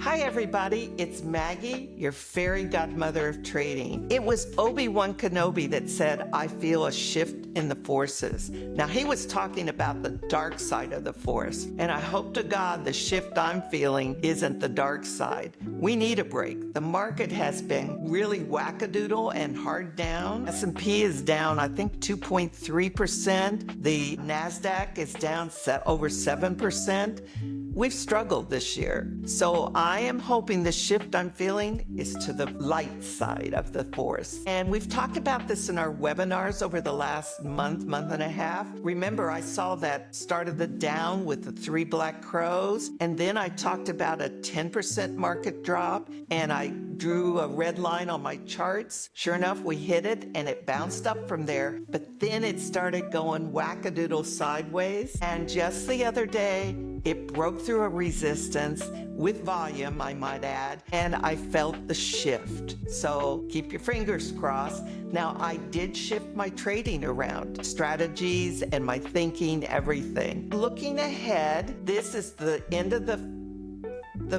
Hi everybody, it's Maggie, your fairy godmother of trading. It was Obi-Wan Kenobi that said, I feel a shift in the forces. Now he was talking about the dark side of the force, and I hope to God the shift I'm feeling isn't the dark side. We need a break. The market has been really wackadoodle and hard down. S&P is down, I think 2.3%. The NASDAQ is down over 7%. We've struggled this year. So I am hoping the shift I'm feeling is to the light side of the force. And we've talked about this in our webinars over the last month and a half. Remember, I saw that started the down with the 3 black crows. And then I talked about a 10% market drop. And I drew a red line on my charts. Sure enough, we hit it and it bounced up from there. But then it started going wackadoodle sideways. And just the other day, it broke through a resistance with volume, I might add, and I felt the shift. So keep your fingers crossed. Now, I did shift my trading around, strategies and my thinking, everything. Looking ahead, this is the end of the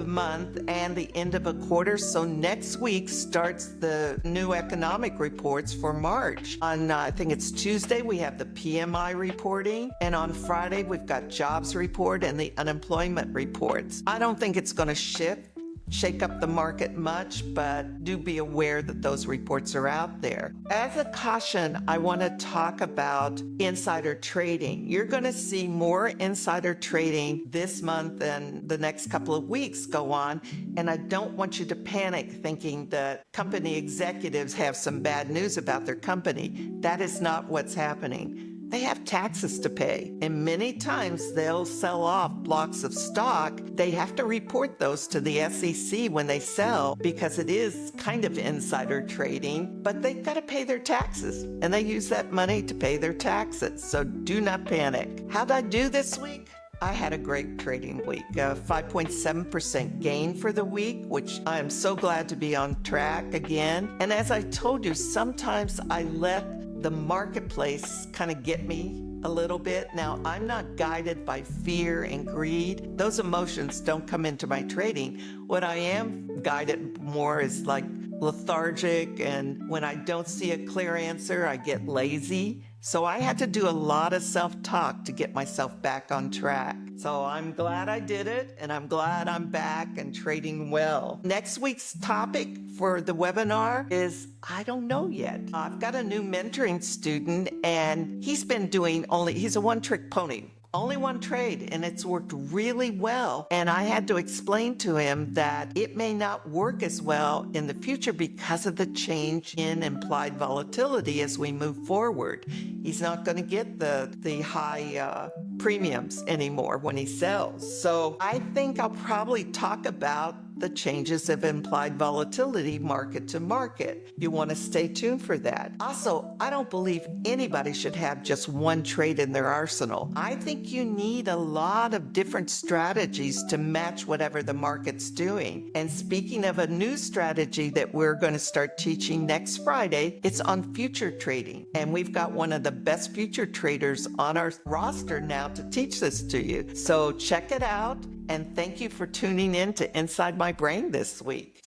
month and the end of a quarter. So next week starts the new economic reports for March. On, I think it's Tuesday, we have the PMI reporting. And on Friday, we've got jobs report and the unemployment reports. I don't think it's going to shake up the market much, but do be aware that those reports are out there. As a caution, I want to talk about insider trading. You're going to see more insider trading this month and the next couple of weeks go on, and I don't want you to panic thinking that company executives have some bad news about their company. That is not what's happening. They have taxes to pay, and many times they'll sell off blocks of stock. They have to report those to the SEC when they sell because it is kind of insider trading, but they've got to pay their taxes, and they use that money to pay their taxes. So do not panic. How'd I do this week? I had a great trading week, 5.7% gain for the week, which I am so glad to be on track again. And as I told you, sometimes I let the marketplace kind of get me a little bit. Now, I'm not guided by fear and greed. Those emotions don't come into my trading. What I am guided more is like lethargic, and when I don't see a clear answer, I get lazy. So I had to do a lot of self-talk to get myself back on track. So I'm glad I did it, and I'm glad I'm back and trading well. Next week's topic for the webinar is, I don't know yet. I've got a new mentoring student, and he's a one-trick pony. Only one trade, and it's worked really well. And I had to explain to him that it may not work as well in the future because of the change in implied volatility as we move forward. He's not going to get the high premiums anymore when he sells. So I think I'll probably talk about the changes of implied volatility market to market. You want to stay tuned for that. Also, I don't believe anybody should have just one trade in their arsenal. I think you need a lot of different strategies to match whatever the market's doing. And speaking of a new strategy that we're going to start teaching next Friday, it's on future trading. And we've got one of the best future traders on our roster now to teach this to you. So check it out. And thank you for tuning in to Inside My Brain this week.